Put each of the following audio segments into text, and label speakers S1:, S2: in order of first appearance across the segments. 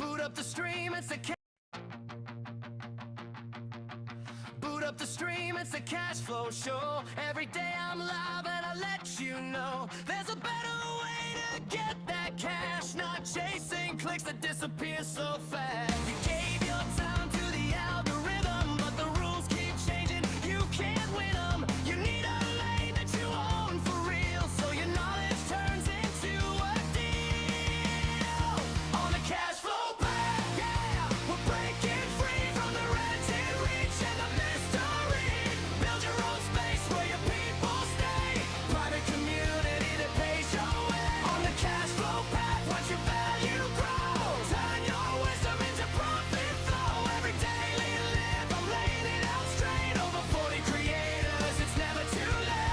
S1: Boot up the stream, it's the Boot up the stream, it's the cash flow show. Every day I'm live and I let you know there's a better way to get that cash, not chasing clicks that disappear so fast. You gave your time to the algorithm, but the rules keep changing. You can't win them. You need a lane that you own for real, so your knowledge turns into a deal. On the cash flow path, yeah, we're breaking free from the rented reach and the mystery. Build your own space where your people stay. Private community that pays your way. On the cash flow path, watch your value grow. Turn your wisdom into profit flow. Every daily live, I'm laying it out straight. Over 40 creators, it's never too late.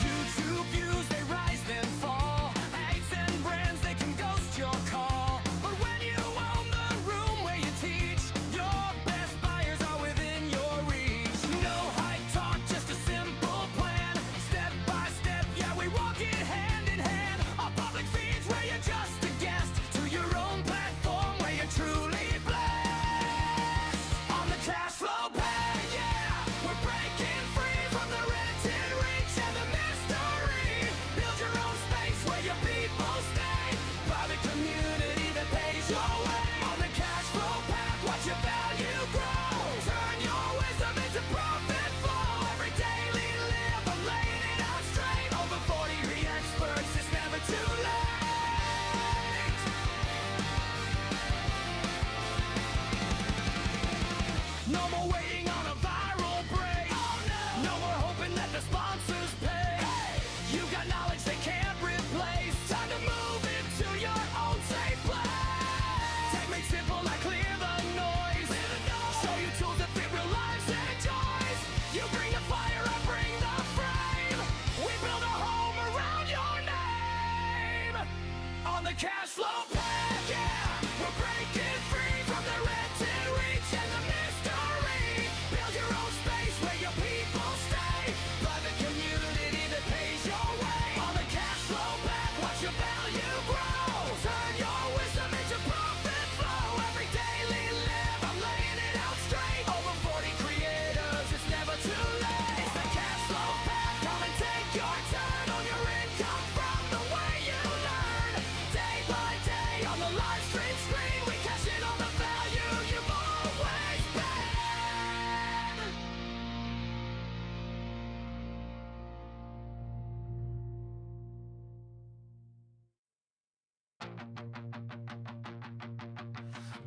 S1: YouTube views, they rise then fall. Ads and brands, they can ghost your call. But when you own the room where you teach, your best buyers are within your reach. No hype talk, just a simple plan. Step by step, yeah, we walk it hand in hand. Our public feeds where you're just a guest, to your own platform where you're truly blessed. On the cash flow path, yeah, we're breaking free from the rented reach and the mystery. Build your own space where your people stay. Private community that pays your way. On the cash flow path, watch your value grow. Turn your wisdom into profit flow. Every daily live, I'm laying it out straight. Over 40 experts, it's never too late. No more waiting on a viral break. No more hoping that the sponsors pay. You got knowledge they can't replace. Time to move into your own safe place. Tech makes simple, I clear the noise. Show you tools that fit real lives and joys. You bring the fire, I bring the flame. We build a home around your name. On the cash flow path, yeah, we're breaking free from the rented reach and the mystery. Build your own space where your people stay. Private community that pays your way. On the cash flow path, watch your value grow. Turn your wisdom into profit flow. Every daily live, I'm laying it out straight. Over 40 creators, it's never too late. It's the cash flow path, come and take your turn on your income from the way you learn. Day by day on the live stream screen, we cash in on the value you've always been.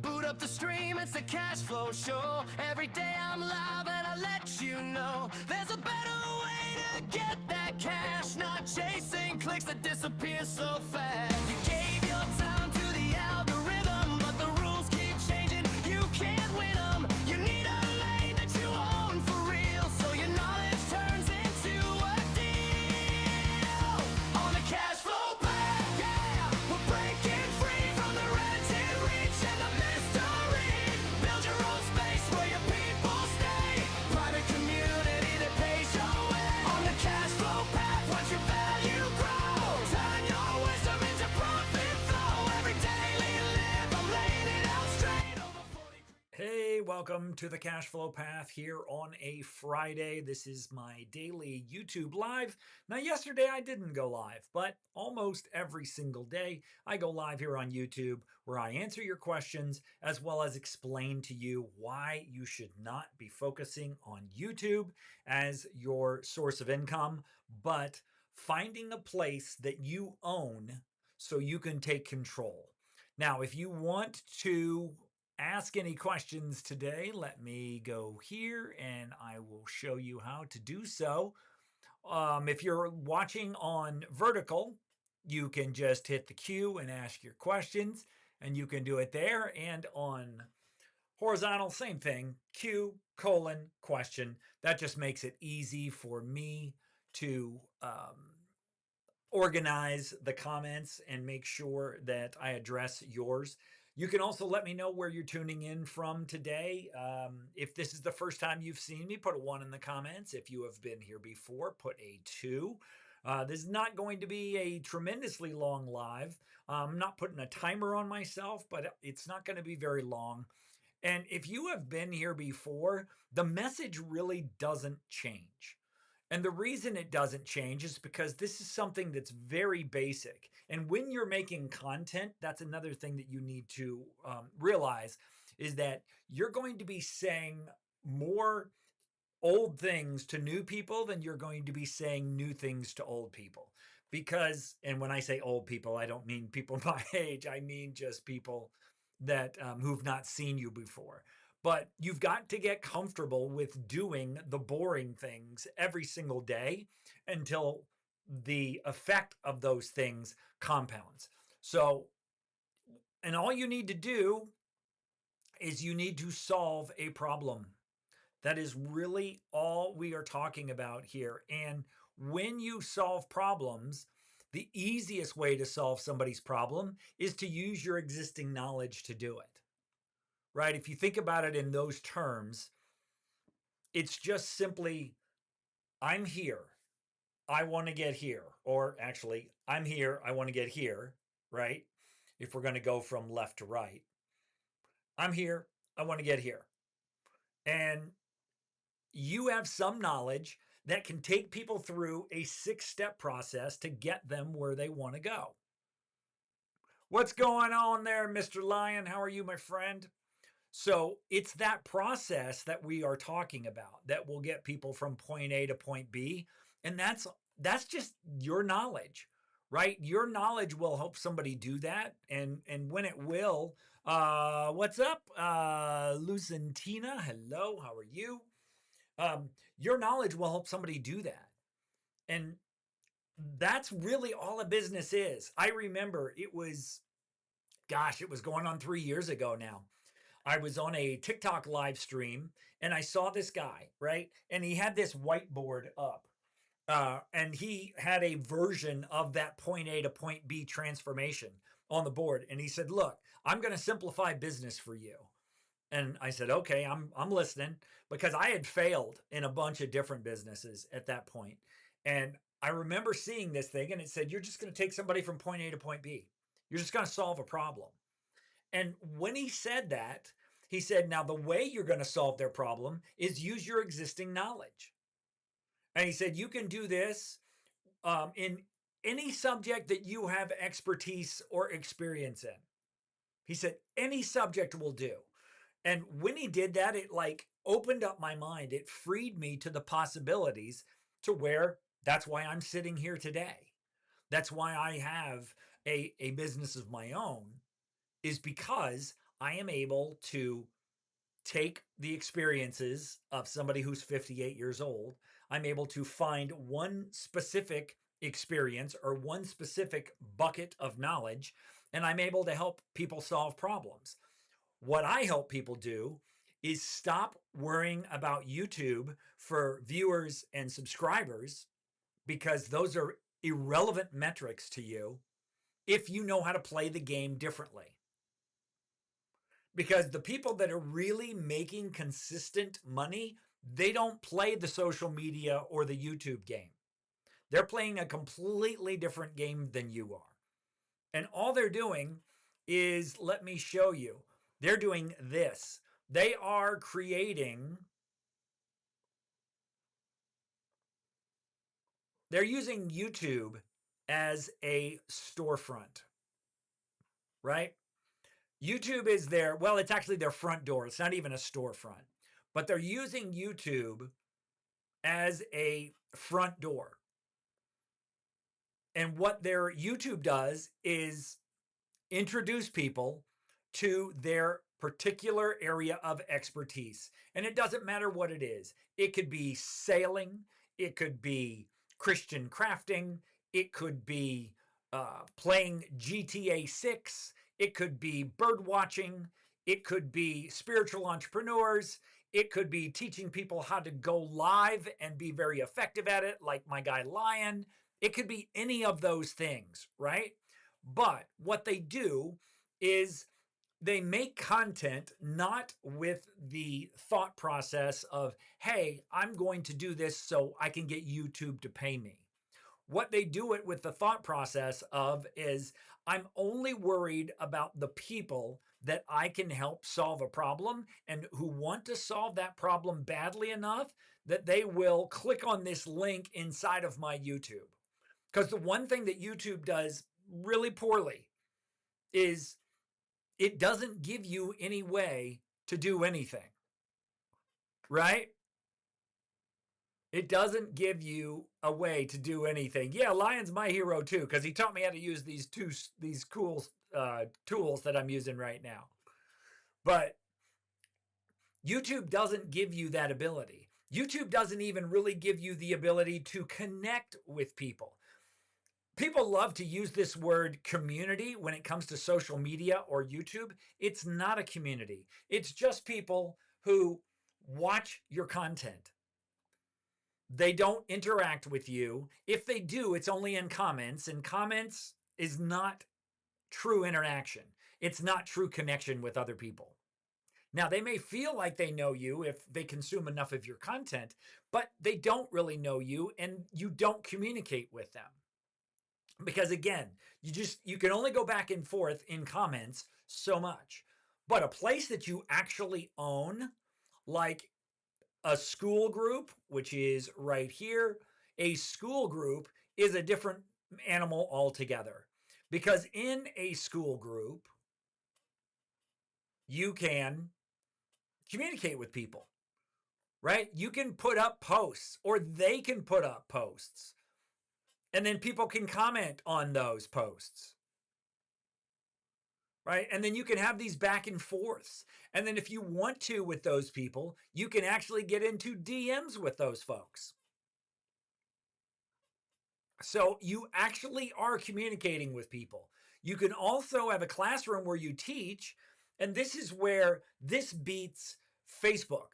S1: Boot up the stream, it's the cash flow show. Every day I'm live and I let you know there's a better way to get that cash, not chasing clicks that disappear so fast. You gave your time to the algorithm, but the rules keep changing. You can't win them. You need a lane that you own for real, so your knowledge turns into a deal. On the cash flow path, yeah, we're breaking free from the rented reach and the mystery. Build your own space where your people stay. Private community that pays your way. On the cash flow path, watch your value grow. Turn your wisdom into profit flow. Every daily live, I'm laying it out straight. Over 40.
S2: Hey, welcome to the Cash Flow Path here on a Friday. This is my daily YouTube live. Now, yesterday I didn't go live, but almost every single day I go live here on YouTube where I answer your questions as well as explain to you why you should not be focusing on YouTube as your source of income, but finding a place that you own so you can take control. Now, if you want to ask any questions today, let me go here and I will show you how to do so. If you're watching on vertical, you can just hit the Q and ask your questions, and you can do it there. And on horizontal, same thing, Q colon question. That just makes it easy for me to organize the comments and make sure that I address yours. You can also let me know where you're tuning in from today. If this is the first time you've seen me, put a 1 in the comments. If you have been here before, put a 2. This is not going to be a tremendously long live. I'm not putting a timer on myself, but it's not going to be very long. And if you have been here before, the message really doesn't change. And the reason it doesn't change is because this is something that's very basic. And when you're making content, that's another thing that you need to realize is that you're going to be saying more old things to new people than you're going to be saying new things to old people. Because, and when I say old people, I don't mean people my age, I mean just people that who've not seen you before. But you've got to get comfortable with doing the boring things every single day until the effect of those things compounds. So, and all you need to do is you need to solve a problem. That is really all we are talking about here. And when you solve problems, the easiest way to solve somebody's problem is to use your existing knowledge to do it, right? If you think about it in those terms, it's just simply, I'm here, I want to get here. Or actually, I'm here, I want to get here, right? If we're going to go from left to right, I'm here, I want to get here. And you have some knowledge that can take people through a 6-step process to get them where they want to go. What's going on there, Mr. Lion? How are you, my friend? So it's that process that we are talking about that will get people from point A to point B. And that's just your knowledge, right? Your knowledge will help somebody do that. And when it will, what's up? Lucentina, hello, how are you? Your knowledge will help somebody do that. And that's really all a business is. I remember it was, gosh, it was going on 3 years ago now. I was on a TikTok live stream and I saw this guy, right? And he had this whiteboard up. And he had a version of that point A to point B transformation on the board. And he said, look, I'm going to simplify business for you. And I said, okay, I'm listening, because I had failed in a bunch of different businesses at that point. And I remember seeing this thing and it said, you're just going to take somebody from point A to point B. You're just going to solve a problem. And when he said that, he said, now the way you're going to solve their problem is use your existing knowledge. And he said, you can do this in any subject that you have expertise or experience in. He said, any subject will do. And when he did that, it like opened up my mind. It freed me to the possibilities to where that's why I'm sitting here today. That's why I have a business of my own, is because I am able to take the experiences of somebody who's 58 years old. I'm able to find one specific experience or one specific bucket of knowledge, and I'm able to help people solve problems. What I help people do is stop worrying about YouTube for viewers and subscribers, because those are irrelevant metrics to you if you know how to play the game differently. Because the people that are really making consistent money, they don't play the social media or the YouTube game. They're playing a completely different game than you are. And all they're doing is, let me show you. They're doing this. They are creating, they're using YouTube as a storefront, right? YouTube is their, well, it's actually their front door. It's not even a storefront, but they're using YouTube as a front door. And what their YouTube does is introduce people to their particular area of expertise. And it doesn't matter what it is. It could be sailing, it could be Christian crafting, it could be playing GTA 6, it could be bird watching, it could be spiritual entrepreneurs, it could be teaching people how to go live and be very effective at it, like my guy Lion. It could be any of those things, right? But what they do is they make content not with the thought process of, hey, I'm going to do this so I can get YouTube to pay me. What they do it with the thought process of is, I'm only worried about the people that I can help solve a problem and who want to solve that problem badly enough that they will click on this link inside of my YouTube. Because the one thing that YouTube does really poorly is it doesn't give you any way to do anything, right? It doesn't give you a way to do anything. Yeah, Lion's my hero too, because he taught me how to use these cool tools that I'm using right now. But YouTube doesn't give you that ability. YouTube doesn't even really give you the ability to connect with people. People love to use this word community when it comes to social media or YouTube. It's not a community. It's just people who watch your content. They don't interact with you. If they do, it's only in comments, and comments is not true interaction. It's not true connection with other people. Now, they may feel like they know you if they consume enough of your content, but they don't really know you, and you don't communicate with them. Because again, you can only go back and forth in comments so much. But a place that you actually own, like a school group, which is right here, a school group is a different animal altogether. Because in a school group, you can communicate with people, right? You can put up posts, or they can put up posts, and then people can comment on those posts, right? And then you can have these back and forths. And then if you want to with those people, you can actually get into DMs with those folks. So you actually are communicating with people. You can also have a classroom where you teach, and this is where this beats Facebook,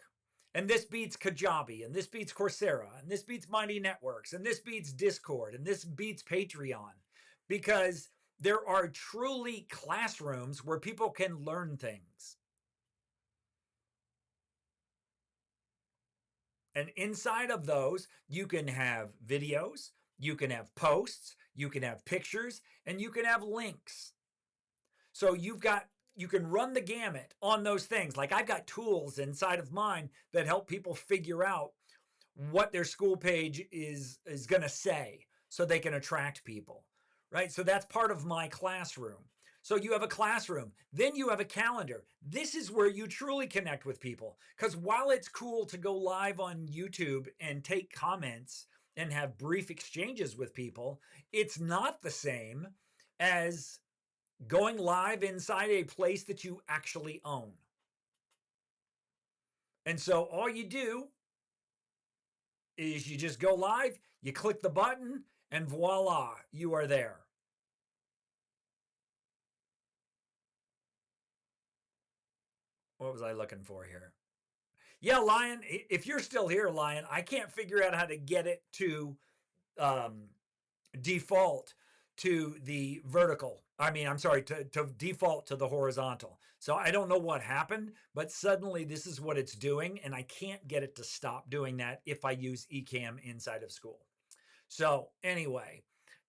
S2: and this beats Kajabi, and this beats Coursera, and this beats Mighty Networks, and this beats Discord, and this beats Patreon, because there are truly classrooms where people can learn things. And inside of those, you can have videos, you can have posts, you can have pictures, and you can have links. So you can run the gamut on those things. Like, I've got tools inside of mine that help people figure out what their school page is going to say so they can attract people, right? So that's part of my classroom. So you have a classroom, then you have a calendar. This is where you truly connect with people. Because while it's cool to go live on YouTube and take comments and have brief exchanges with people, it's not the same as going live inside a place that you actually own. And so all you do is you just go live, you click the button, and voila, you are there. What was I looking for here? Yeah, Lion, if you're still here, Lion, I can't figure out how to get it to default to the vertical. I'm sorry, to default to the horizontal. So I don't know what happened, but suddenly this is what it's doing, and I can't get it to stop doing that if I use Ecamm inside of school. So anyway,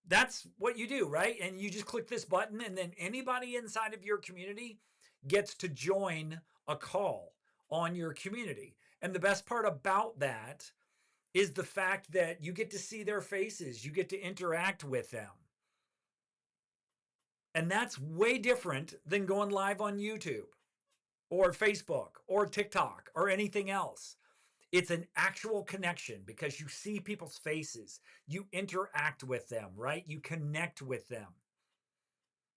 S2: that's what you do, right? And you just click this button, and then anybody inside of your community gets to join a call on your community. And the best part about that is the fact that you get to see their faces, you get to interact with them. And that's way different than going live on YouTube or Facebook or TikTok or anything else. It's an actual connection because you see people's faces, you interact with them, right? You connect with them.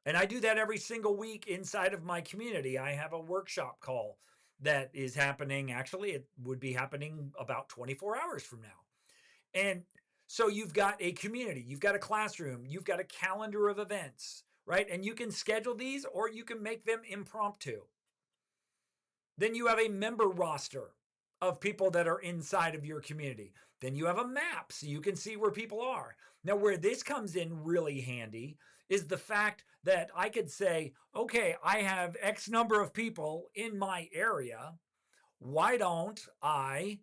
S2: And I do that every single week inside of my community. I have a workshop call that is happening. Actually, it would be happening about 24 hours from now. And so you've got a community, you've got a classroom, you've got a calendar of events, right? And you can schedule these or you can make them impromptu. Then you have a member roster of people that are inside of your community. Then you have a map so you can see where people are. Now, where this comes in really handy is the fact that I could say, okay, I have X number of people in my area. Why don't I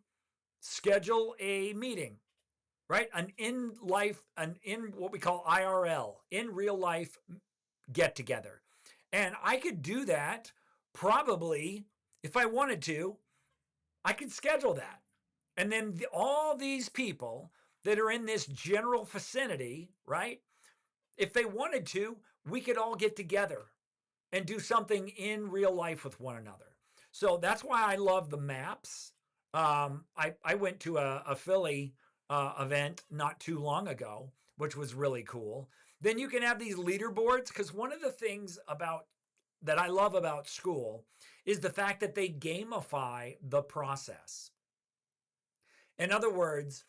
S2: schedule a meeting, right? An in life, an in what we call IRL, in real life get together. And I could do that probably if I wanted to, I could schedule that. And then all these people that are in this general vicinity, right? If they wanted to, we could all get together and do something in real life with one another. So that's why I love the maps. I went to a Philly event not too long ago, which was really cool. Then you can have these leaderboards, because one of the things about that I love about school is the fact that they gamify the process. In other words,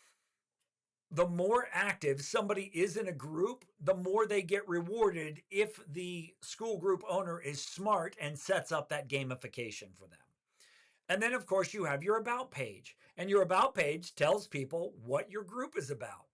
S2: the more active somebody is in a group, the more they get rewarded if the school group owner is smart and sets up that gamification for them. And then, of course, you have your about page, and your about page tells people what your group is about,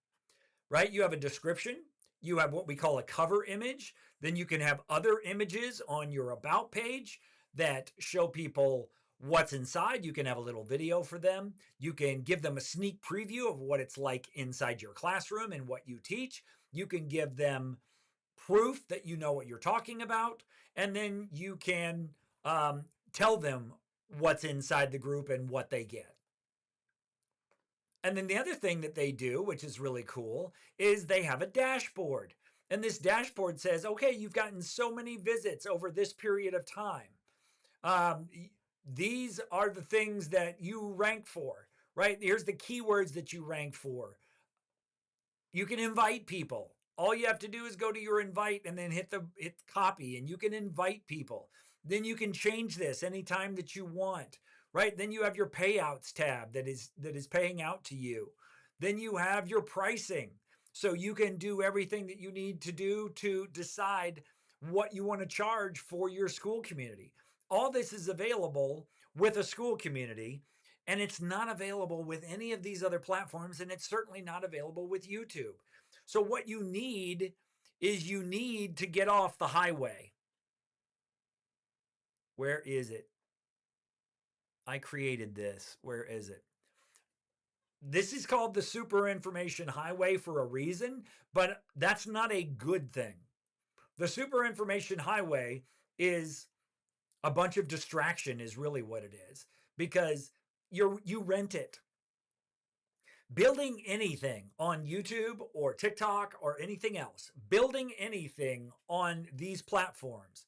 S2: right? You have a description, you have what we call a cover image, then you can have other images on your about page that show people what's inside. You can have a little video for them. You can give them a sneak preview of what it's like inside your classroom and what you teach. You can give them proof that you know what you're talking about. And then you can tell them what's inside the group and what they get. And then the other thing that they do, which is really cool, is they have a dashboard. And this dashboard says, okay, you've gotten so many visits over this period of time. These are the things that you rank for, right? Here's the keywords that you rank for. You can invite people. All you have to do is go to your invite and then hit copy, and you can invite people. Then you can change this anytime that you want, right? Then you have your payouts tab that is paying out to you. Then you have your pricing. So you can do everything that you need to do to decide what you want to charge for your school community. All this is available with a school community, and it's not available with any of these other platforms, and it's certainly not available with YouTube. So what you need is you need to get off the highway. Where is it? I created this. Where is it? This is called the super information highway for a reason, but that's not a good thing. The super information highway is a bunch of distraction, is really what it is, because you rent it. Building anything on YouTube or TikTok or anything else, building anything on these platforms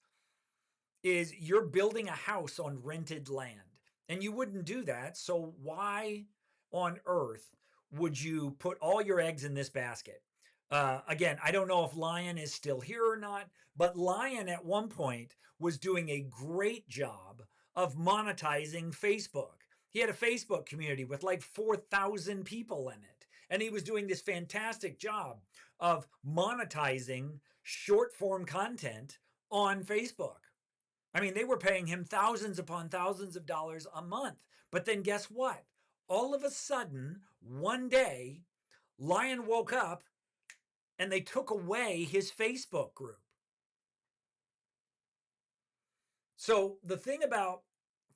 S2: is you're building a house on rented land. And you wouldn't do that. So why on earth would you put all your eggs in this basket? Again, I don't know if Lion is still here or not, but Lion at one point was doing a great job of monetizing Facebook. He had a Facebook community with like 4,000 people in it. And he was doing this fantastic job of monetizing short form content on Facebook. I mean, they were paying him thousands upon thousands of dollars a month. But then guess what? All of a sudden, one day, Lion woke up and they took away his Facebook group. So the thing about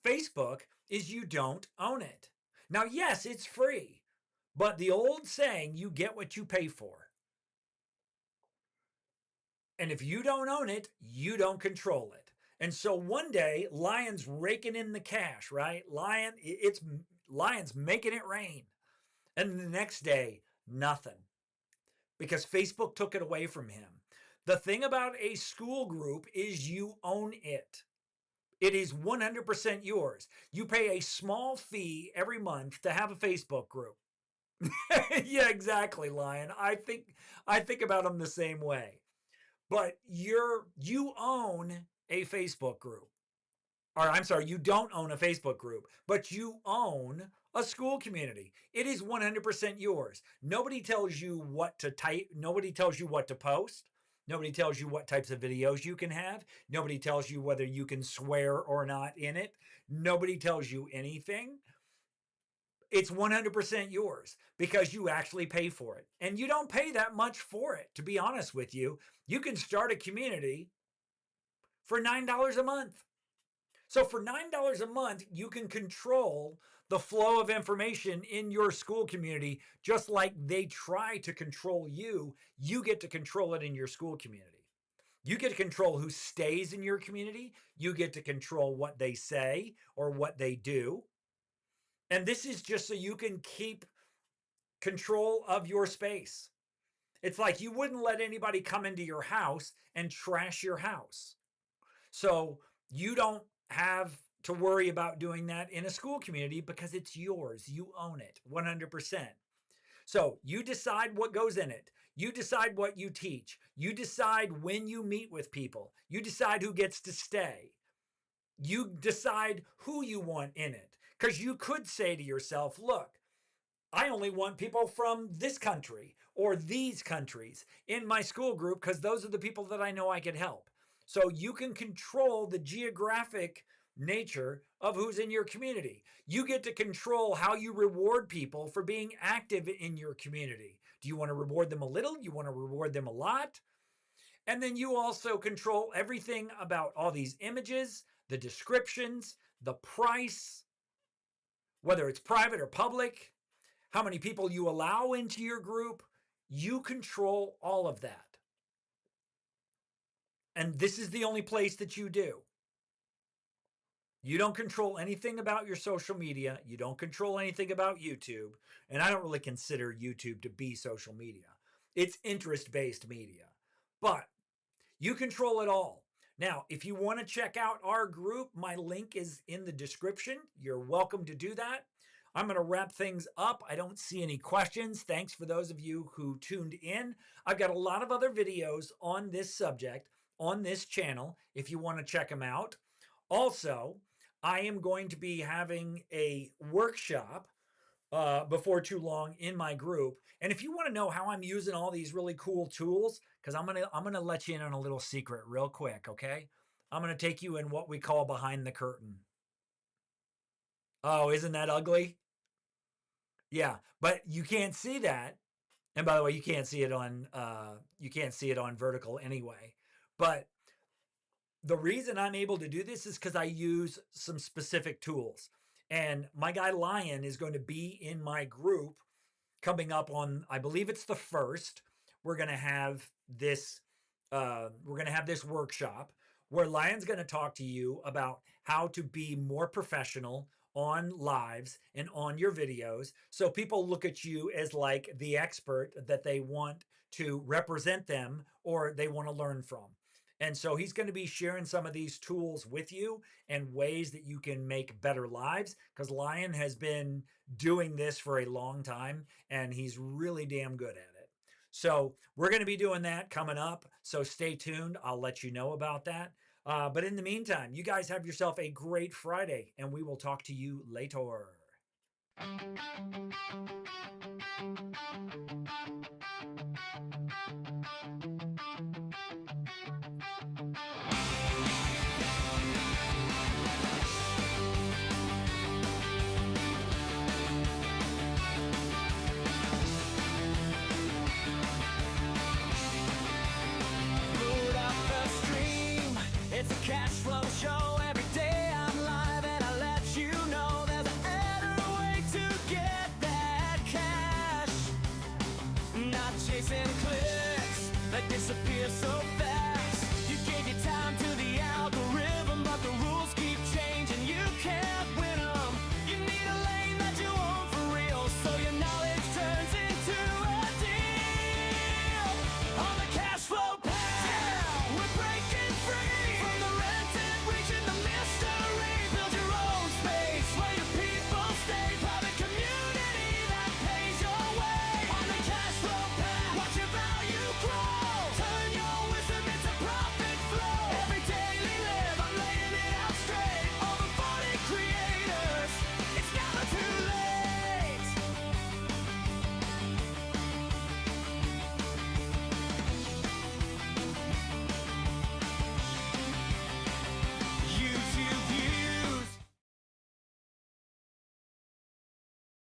S2: Facebook is you don't own it. Now, yes, it's free, but the old saying, you get what you pay for. And if you don't own it, you don't control it. And so one day, Lion's raking in the cash, right? Lion's making it rain. And the next day, nothing. Because Facebook took it away from him. The thing about a school group is you own it. It is 100% yours. You pay a small fee every month to have a Facebook group. Yeah, exactly, Lion. I think about them the same way. But you own a Facebook group. Or I'm sorry, you don't own a Facebook group, but you own a school community. It is 100% yours. Nobody tells you what to type. Nobody tells you what to post. Nobody tells you what types of videos you can have. Nobody tells you whether you can swear or not in it. Nobody tells you anything. it's 100% yours because you actually pay for it. And you don't pay that much for it, to be honest with you. You can start a community for $9 a month. So for $9 a month, you can control the flow of information in your school community, just like they try to control you. You get to control it in your school community. You get to control who stays in your community. You get to control what they say or what they do. And this is just so you can keep control of your space. It's like you wouldn't let anybody come into your house and trash your house. So you don't have to worry about doing that in a school community because it's yours. You own it 100%. So you decide what goes in it. You decide what you teach. You decide when you meet with people. You decide who gets to stay. You decide who you want in it. Because you could say to yourself, look, I only want people from this country or these countries in my school group because those are the people that I know I could help. So you can control the geographic nature of who's in your community. You get to control how you reward people for being active in your community. Do you want to reward them a little? You want to reward them a lot? And then you also control everything about all these images, the descriptions, the price, whether it's private or public, how many people you allow into your group. You control all of that. And this is the only place that you do. You don't control anything about your social media. You don't control anything about YouTube. And I don't really consider YouTube to be social media. It's interest-based media. But you control it all. Now, if you want to check out our group, my link is in the description. You're welcome to do that. I'm going to wrap things up. I don't see any questions. Thanks for those of you who tuned in. I've got a lot of other videos on this subject on this channel if you want to check them out. Also, I am going to be having a workshop before too long in my group. And if you want to know how I'm using all these really cool tools, because I'm gonna let you in on a little secret real quick, okay? I'm gonna take you in what we call behind the curtain. Oh, isn't that ugly? Yeah, but you can't see that. And by the way, you can't see it on vertical anyway. But the reason I'm able to do this is because I use some specific tools. And my guy Lion is going to be in my group coming up on, I believe it's the 1st. We're going to have this workshop where Lion's going to talk to you about how to be more professional on lives and on your videos, so people look at you as like the expert that they want to represent them or they want to learn from. And so he's going to be sharing some of these tools with you and ways that you can make better lives, because Lion has been doing this for a long time and he's really damn good at it. So we're going to be doing that coming up. So stay tuned. I'll let you know about that. But in the meantime, you guys have yourself a great Friday and we will talk to you later.